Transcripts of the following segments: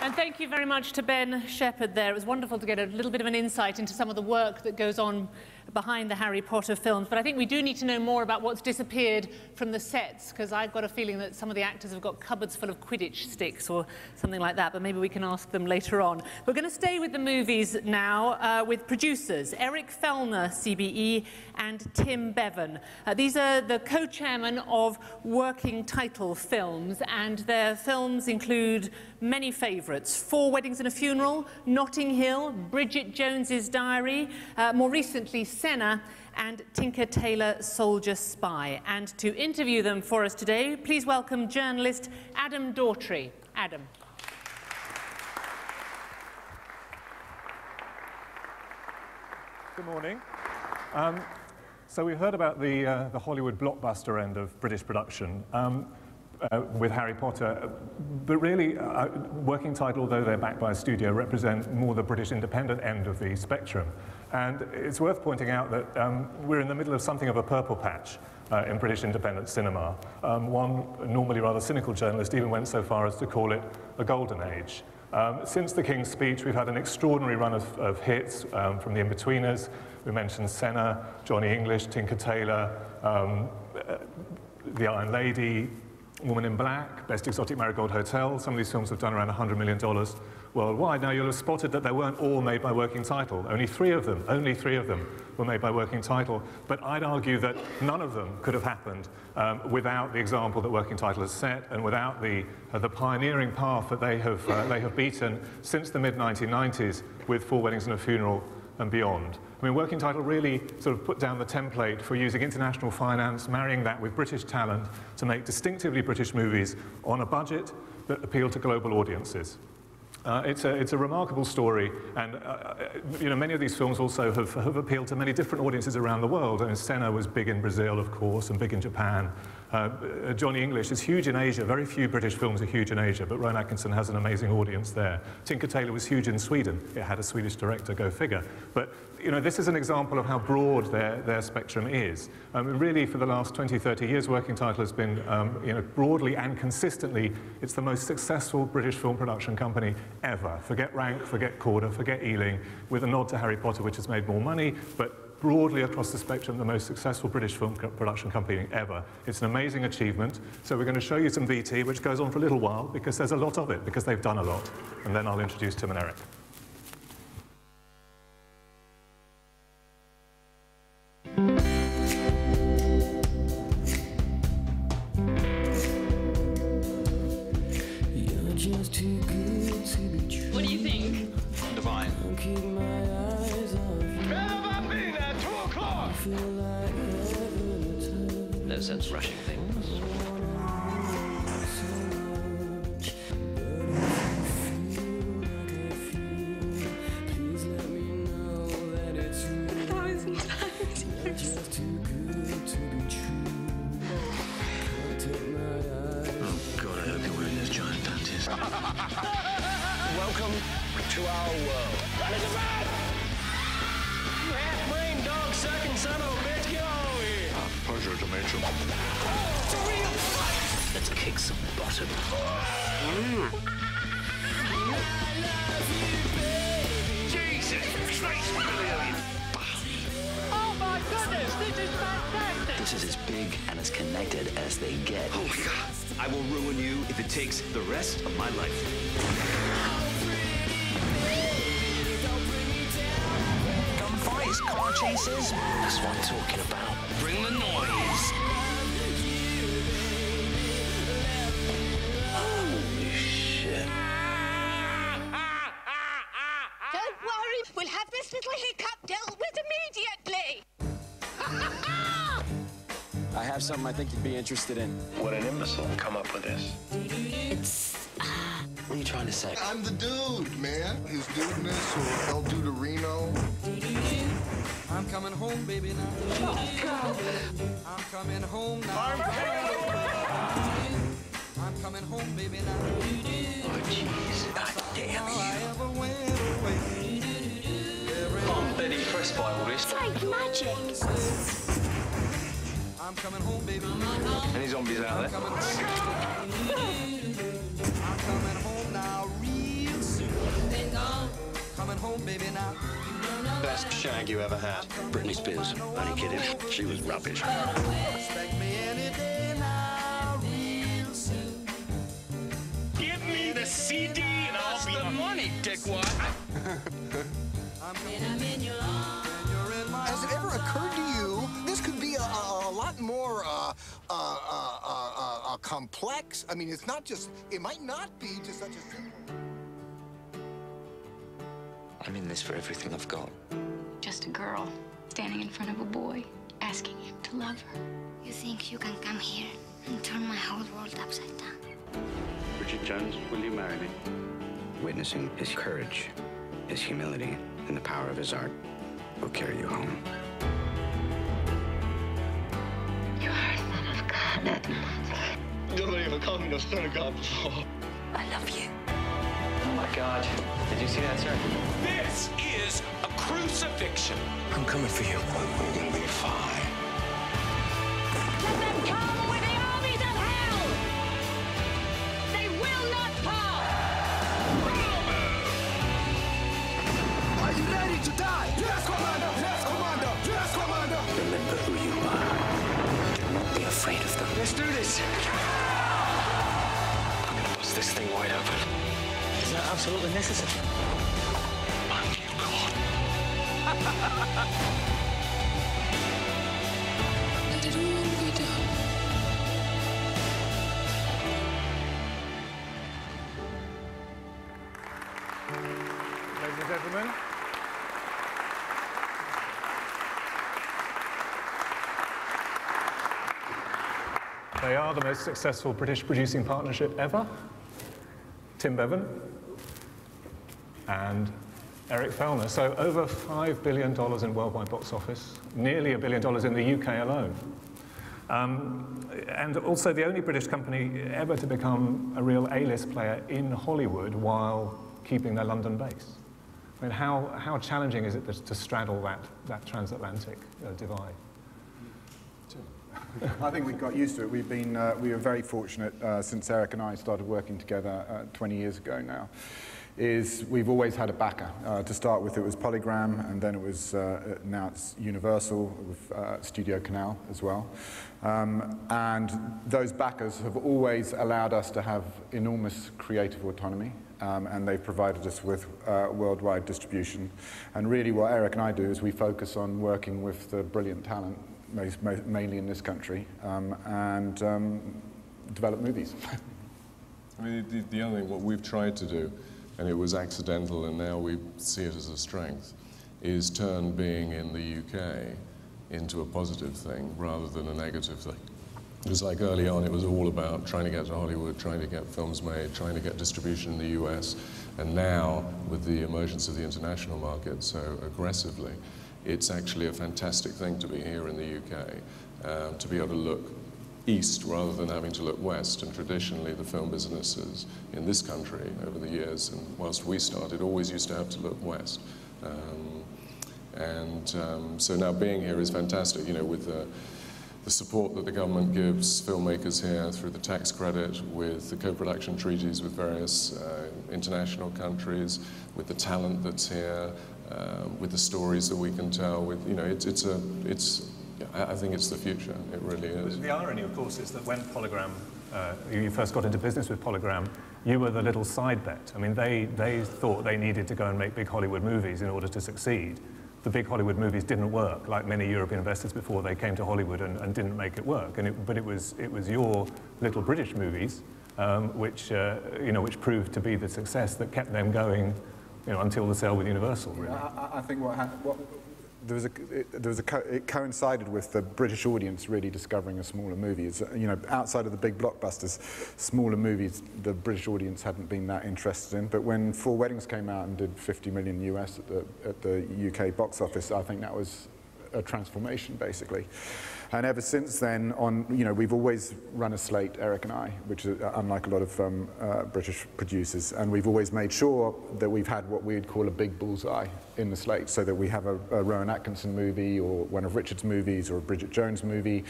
And thank you very much to Ben Shepherd there. It was wonderful to get a little bit of an insight into some of the work that goes on behind the Harry Potter films. But I think we do need to know more about what's disappeared from the sets, because I've got a feeling that some of the actors have got cupboards full of Quidditch sticks or something like that, but maybe we can ask them later on. We're going to stay with the movies now with producers Eric Fellner, CBE, and Tim Bevan. These are the co-chairmen of working title films, and their films include many favourites: Four Weddings and a Funeral, Notting Hill, Bridget Jones's Diary, more recently Senna, and Tinker Tailor Soldier Spy. And to interview them for us today, please welcome journalist Adam Dawtrey. Adam. Good morning. So we heard about the Hollywood blockbuster end of British production with Harry Potter, but really, working title, although they're backed by a studio, represent more the British independent end of the spectrum. And it's worth pointing out that we're in the middle of something of a purple patch in British independent cinema. One normally rather cynical journalist even went so far as to call it a golden age. Since the King's Speech, we've had an extraordinary run of hits from the In-Betweeners. We mentioned Senna, Johnny English, Tinker Tailor, The Iron Lady, Woman in Black, Best Exotic Marigold Hotel. Some of these films have done around $100 million worldwide. Now, you'll have spotted that they weren't all made by working title. Only three of them were made by working title. But I'd argue that none of them could have happened without the example that working title has set, and without the pioneering path that they have beaten since the mid-1990s with Four Weddings and a Funeral and beyond. I mean, working title really sort of put down the template for using international finance, marrying that with British talent to make distinctively British movies on a budget that appeal to global audiences. It's a remarkable story, and you know, many of these films also have appealed to many different audiences around the world. I mean, Senna was big in Brazil, of course, and big in Japan. Johnny English is huge in Asia. Very few British films are huge in Asia, but Rowan Atkinson has an amazing audience there. Tinker Tailor was huge in Sweden. It had a Swedish director, go figure. But you know, this is an example of how broad their spectrum is. Really, for the last 20, 30 years, working title has been, you know, broadly and consistently, it's the most successful British film production company ever. Forget Rank, forget Corder, forget Ealing, with a nod to Harry Potter, which has made more money, but broadly across the spectrum, the most successful British film production company ever. It's an amazing achievement. So we're going to show you some VT, which goes on for a little while, because there's a lot of it, because they've done a lot. And then I'll introduce Tim and Eric. What do you think? Divine. No sense rushing things. Welcome to our world. Run as a man! You half-brain, dog-sucking son of a bitch, get over here! Pleasure to meet you. It's a real fight! Let's kick some bottom. Jesus Christ, brilliant! Oh my goodness, this is fantastic! This is as big and as connected as they get. Oh my God! I will ruin you if it takes the rest of my life. Gunfights, car chases, that's what I'm talking about. Bring the noise! Holy shit. Don't worry, we'll have this little hiccup dealt with immediately. I have something I think you'd be interested in. What an imbecile. Come up with this. What are you trying to say? I'm the dude, man. His dudeness or El Duderino. I'm coming home, baby, now. I'm coming home now. I'm coming home, baby, now. Oh, jeez. God damn you. I'm dead impressed by all this. It's like magic. I'm coming home, baby. Any zombies out there? I'm coming home now real home, baby, now. Best shag you ever had. Britney Spears. Only kidding. She was rubbish. Expect me any day now, real soon. Give me the CD and I'll be the money, dickwad. Has it ever occurred to you this could be a lot more complex? I mean, it's not just, it might not be just such a simple... I'm in this for everything I've got. Just a girl standing in front of a boy, asking him to love her. You think you can come here and turn my whole world upside down? Richard Jones, will you marry me? Witnessing his courage, his humility, and the power of his art will carry you home. You are a son of God. Nobody ever called me a son of God before. I love you. Oh my God. Did you see that, sir? This is a crucifixion. I'm coming for you. We're gonna be fine. Let them come with the armies of hell! They will not pass! Are you ready to die? Yes, Commander! Yes, Commander! Yes, Commander! Remember who you are. Do not be afraid of them. Let's do this. I'm gonna bust this thing wide open. Is that absolutely necessary? I'm you, God. Let it all be done. Ladies and gentlemen. They are the most successful British producing partnership ever. Tim Bevan and Eric Fellner. So over $5 billion in worldwide box office, nearly $1 billion in the UK alone. And also the only British company ever to become a real A-list player in Hollywood while keeping their London base. I mean, how challenging is it to straddle that transatlantic divide? I think we've got used to it. We were very fortunate since Eric and I started working together 20 years ago now. We've always had a backer. To start with, it was Polygram, and then it was now it's Universal with Studio Canal as well. And those backers have always allowed us to have enormous creative autonomy, and they've provided us with worldwide distribution. And really, what Eric and I do is we focus on working with the brilliant talent, mainly in this country, and develop movies. I mean, the other thing, what we've tried to do, and it was accidental and now we see it as a strength, is turn being in the UK into a positive thing rather than a negative thing. It was like early on, it was all about trying to get to Hollywood, trying to get films made, trying to get distribution in the US, and now, with the emergence of the international market so aggressively, it's actually a fantastic thing to be here in the UK, to be able to look east rather than having to look west. And traditionally, the film businesses in this country over the years, and whilst we started, always used to have to look west. So now being here is fantastic, you know, with the support that the government gives filmmakers here through the tax credit, with the co-production treaties with various international countries, with the talent that's here, with the stories that we can tell. With, you know, I think it's the future. It really is. The irony, of course, is that when Polygram, you first got into business with Polygram, you were the little side bet. I mean, they thought they needed to go and make big Hollywood movies in order to succeed. The big Hollywood movies didn't work, like many European investors before they came to Hollywood and didn't make it work. But it was your little British movies, which proved to be the success that kept them going, you know, until the sale with Universal. Really. I think it coincided with the British audience really discovering a smaller movie. It's, you know, outside of the big blockbusters, smaller movies, the British audience hadn't been that interested in. But when Four Weddings came out and did 50 million US at the UK box office, I think that was a transformation, basically. And ever since then, we've always run a slate, Eric and I, which is unlike a lot of British producers, and we've always made sure that we've had what we'd call a big bullseye in the slate, so that we have a Rowan Atkinson movie, or one of Richard's movies, or a Bridget Jones movie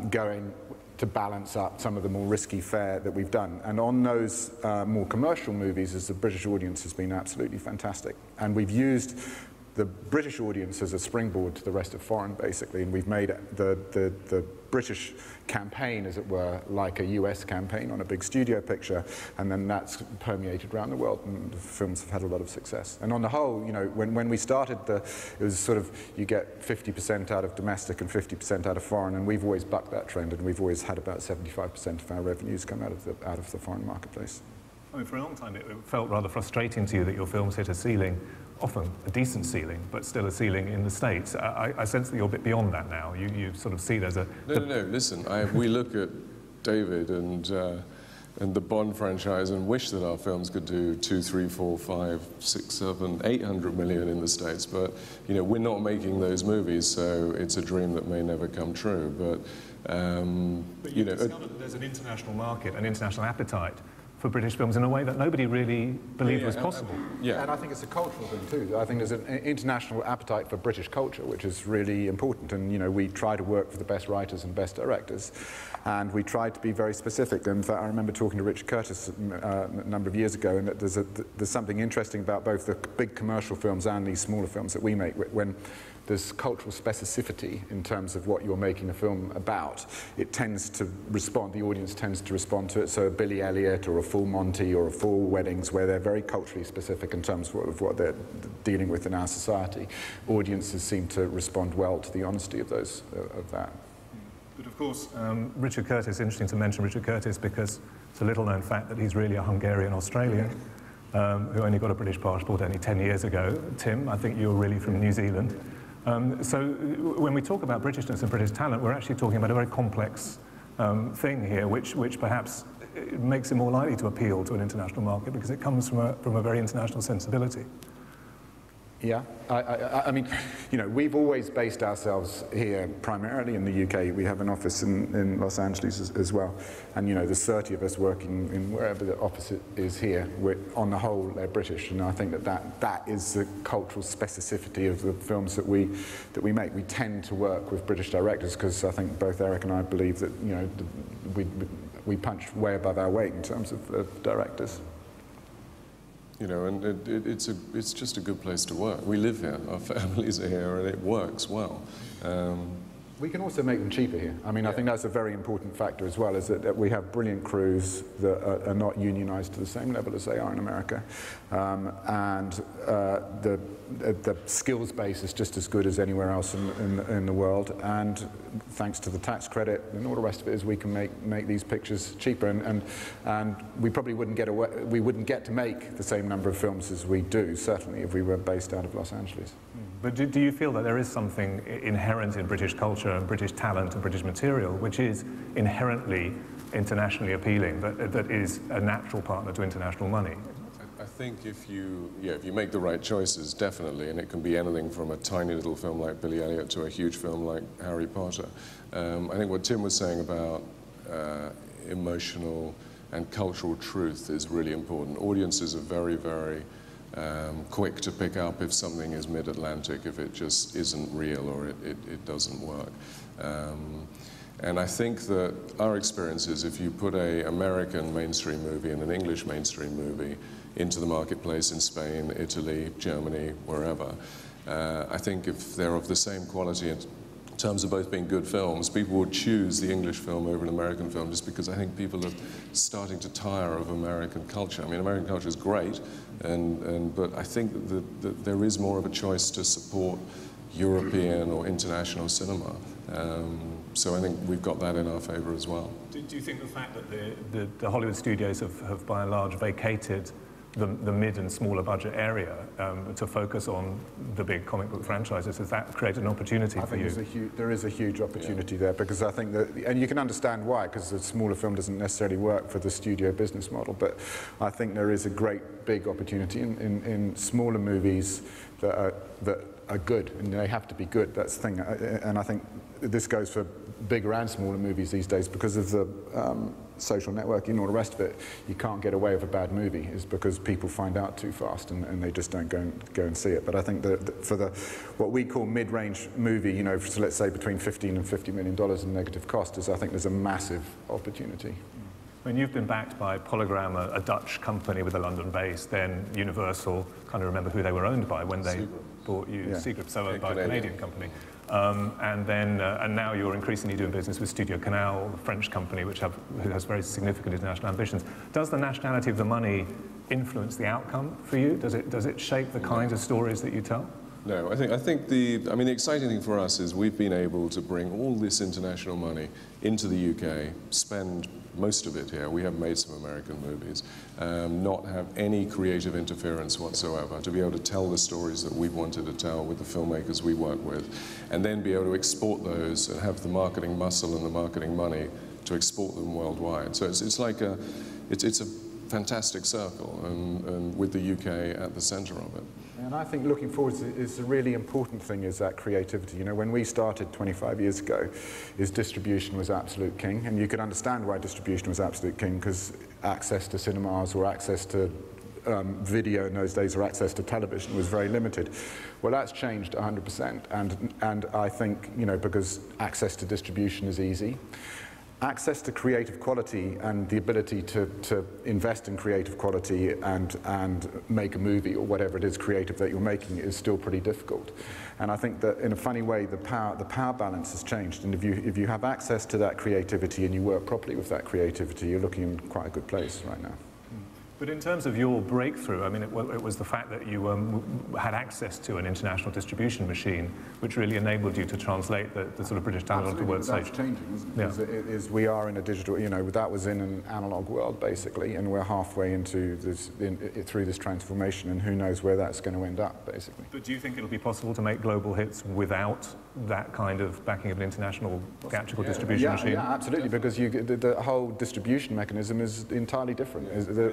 going to balance up some of the more risky fare that we've done. And on those more commercial movies, as the British audience has been absolutely fantastic. And we've used the British audience as a springboard to the rest of foreign, basically, and we've made the British campaign, as it were, like a US campaign on a big studio picture, and then that's permeated around the world, and the films have had a lot of success. And on the whole, you know, when we started, it was sort of, you get 50% out of domestic and 50% out of foreign, and we've always bucked that trend, and we've always had about 75% of our revenues come out of the foreign marketplace. I mean, for a long time, it felt rather frustrating to you that your films hit a ceiling, often a decent ceiling, but still a ceiling in the States. I sense that you're a bit beyond that now. You sort of see there's a... No, listen, we look at David and the Bond franchise and wish that our films could do 200, 300, 400, 500, 600, 700, 800 million in the States, but, you know, we're not making those movies, so it's a dream that may never come true, but you know... discovered that there's an international market, an international appetite for British films in a way that nobody really believed was possible. Yeah, and I think it's a cultural thing too. I think there's an international appetite for British culture, which is really important. And you know, we try to work for the best writers and best directors, and we try to be very specific. In fact, I remember talking to Richard Curtis a number of years ago, and that there's something interesting about both the big commercial films and these smaller films that we make. When there's cultural specificity in terms of what you're making a film about, it tends to respond, the audience tends to respond to it. So a Billy Elliot or a Full Monty or a Full Weddings, where they're very culturally specific in terms of what they're dealing with in our society, audiences seem to respond well to the honesty of those, of that. But of course, Richard Curtis, interesting to mention Richard Curtis because it's a little known fact that he's really a Hungarian Australian who only got a British passport only 10 years ago. Tim, I think you're really from New Zealand. So when we talk about Britishness and British talent, we're actually talking about a very complex thing here, which perhaps makes it more likely to appeal to an international market because it comes from a very international sensibility. Yeah, I mean, you know, we've always based ourselves here primarily in the UK. We have an office in Los Angeles as well. And, you know, there's 30 of us working in wherever the office is here. On the whole, they're British. And I think that is the cultural specificity of the films that we make. We tend to work with British directors because I think both Eric and I believe that, you know, we punch way above our weight in terms of directors. You know, and it's just a good place to work. We live here, our families are here, and it works well. We can also make them cheaper here. I mean, I think that's a very important factor as well, is that we have brilliant crews that are not unionized to the same level as they are in America. And the skills base is just as good as anywhere else in the world. And thanks to the tax credit and all the rest of it, is we can make these pictures cheaper. And we probably wouldn't get to make the same number of films as we do, certainly, if we were based out of Los Angeles. But do you feel that there is something inherent in British culture and British talent and British material which is inherently internationally appealing, that is a natural partner to international money? I think if you make the right choices, definitely, and it can be anything from a tiny little film like Billy Elliot to a huge film like Harry Potter. I think what Tim was saying about emotional and cultural truth is really important. Audiences are very, very quick to pick up if something is mid-Atlantic, if it just isn't real or it doesn't work. And I think that our experience is if you put an American mainstream movie and an English mainstream movie into the marketplace in Spain, Italy, Germany, wherever, I think if they're of the same quality in terms of both being good films, people would choose the English film over an American film just because I think people are starting to tire of American culture. I mean, American culture is great, but I think that there is more of a choice to support European or international cinema. So I think we've got that in our favor as well. Do you think the fact that the Hollywood studios have by and large vacated the mid and smaller budget area to focus on the big comic book franchises, has that created an opportunity for you? I think there is a huge opportunity there, because I think that, and you can understand why, because the smaller film doesn't necessarily work for the studio business model, but I think there is a great big opportunity in smaller movies that are good, and they have to be good, that's the thing. And I think this goes for bigger and smaller movies these days, because of the social networking and all the rest of it, you can't get away with a bad movie, is because people find out too fast and they just don't go and see it. But I think that for what we call mid-range movie, you know, so let's say between $15 and $50 million in negative cost, I think there's a massive opportunity. I mean, you've been backed by Polygram, a Dutch company with a London base, then Universal, kind of remember who they were owned by when they bought you, Seagroup, so owned by a Canadian company. And now you're increasingly doing business with Studio Canal, a French company who has very significant international ambitions. Does the nationality of the money influence the outcome for you? Does it shape the kinds of stories that you tell? No, I think the exciting thing for us is we've been able to bring all this international money into the UK, spend most of it here. We have made some American movies, not have any creative interference whatsoever, to be able to tell the stories that we wanted to tell with the filmmakers we work with, and then be able to export those and have the marketing muscle and the marketing money to export them worldwide. So it's like it's a fantastic circle, and with the UK at the center of it. And I think looking forward is a really important thing, is that creativity. You know, when we started 25 years ago, distribution was absolute king, and you could understand why distribution was absolute king, because access to cinemas or access to video in those days or access to television was very limited. Well, that's changed 100%, and I think, you know, because access to distribution is easy. Access to creative quality and the ability to invest in creative quality and make a movie or whatever it is creative that you're making is still pretty difficult. And I think that in a funny way the power balance has changed, and if you have access to that creativity and you work properly with that creativity, you're looking in quite a good place right now. But in terms of your breakthrough, I mean, it was the fact that you had access to an international distribution machine, which really enabled you to translate the sort of British talent onto the world stage. That's changing, isn't it? We are in a digital, you know, that was in an analog world, basically, and we're halfway into this, through this transformation, and who knows where that's going to end up, basically. But do you think it'll be possible to make global hits without that kind of backing of an international theatrical distribution machine? Yeah, absolutely, because the whole distribution mechanism is entirely different.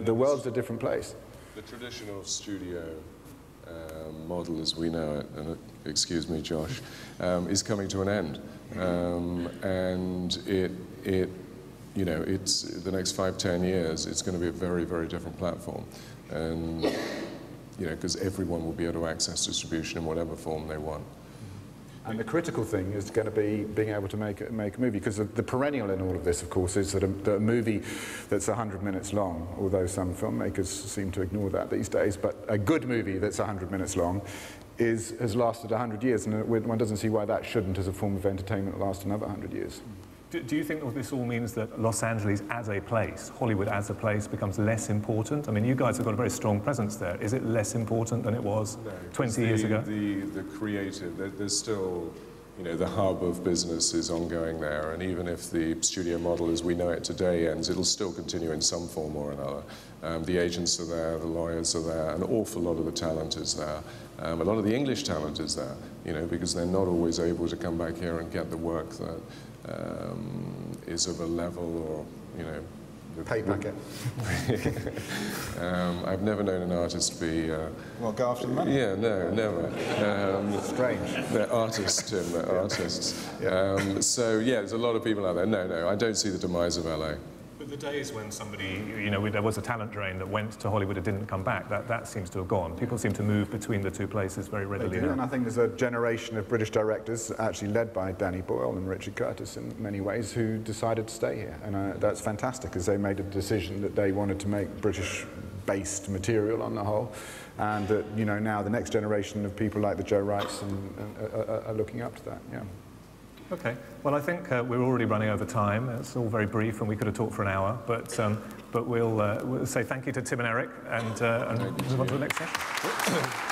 The world's a different place. The traditional studio model as we know it, and excuse me, Josh, is coming to an end. And you know, it's the next 5-10 years, it's going to be a very, very different platform. And, you know, because everyone will be able to access distribution in whatever form they want. And the critical thing is going to be being able to make a movie, because the perennial in all of this, of course, is that a movie that's 100 minutes long, although some filmmakers seem to ignore that these days, but a good movie that's 100 minutes long has lasted 100 years, and one doesn't see why that shouldn't, as a form of entertainment, last another 100 years. Do you think that this all means that Los Angeles as a place, Hollywood as a place, becomes less important? I mean, you guys have got a very strong presence there. Is it less important than it was 20 years ago? The creative, there's still, you know, the hub of business is ongoing there, and even if the studio model as we know it today ends, it'll still continue in some form or another. The agents are there, the lawyers are there, an awful lot of the talent is there. A lot of the English talent is there, you know, because they're not always able to come back here and get the work that is of a level, or, you know, the pay packet. I've never known an artist be... well, go after the money. Yeah, no, never. Strange. They're artists, Tim, they're artists. So, yeah, there's a lot of people out there. No, I don't see the demise of LA. But the days when somebody, you know, there was a talent drain that went to Hollywood and didn't come back, that seems to have gone. People seem to move between the two places very readily now. And I think there's a generation of British directors, actually led by Danny Boyle and Richard Curtis in many ways, who decided to stay here. And that's fantastic, because they made a decision that they wanted to make British-based material on the whole. And that, you know, now the next generation of people like the Joe Wrights are looking up to that, yeah. Okay. Well, I think we're already running over time. It's all very brief, and we could have talked for an hour. But we'll say thank you to Tim and Eric, and move on to the next session.